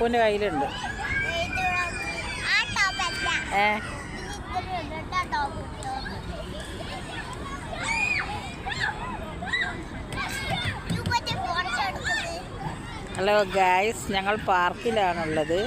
ഉപ്പൂൻ്റെ കയ്യിലുണ്ട്. Hello guys, ഞങ്ങൾ പാർക്കിലാണുള്ളത്.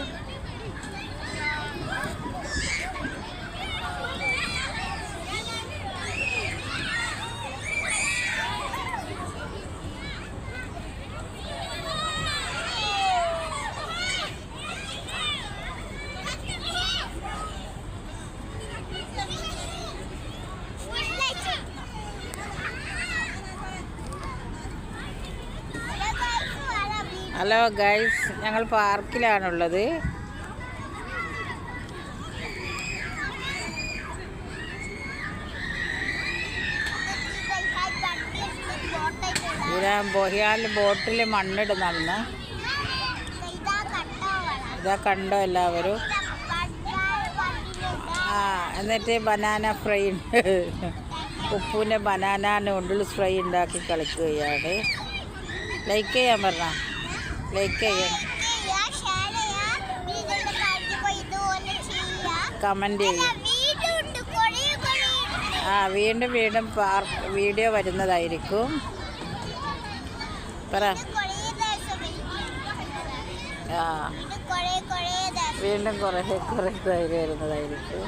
Hello guys, ഞങ്ങൾ പാർക്കിലാണുള്ളത്. ബോഹിയാൽ ബോട്ടിൽ മണ്ണിടുന്നു. ഇതാ കണ്ടോ എല്ലാവരും. എന്നിട്ട് ബനാന ഫ്രൈ ഉണ്ട്. ഉപ്പൂൻ്റെ ബനാന നൂഡിൽസ് ഫ്രൈ ഉണ്ടാക്കി കളിക്കുകയാണ്. ലൈക്ക് ചെയ്യാൻ പറഞ്ഞ ലൈക്ക് ചെയ്യാൻ, കമൻറ്റ് ചെയ്യും. വീണ്ടും വീഡിയോ വരുന്നതായിരിക്കും. പറ. വീണ്ടും കുറേ വരുന്നതായിരിക്കും.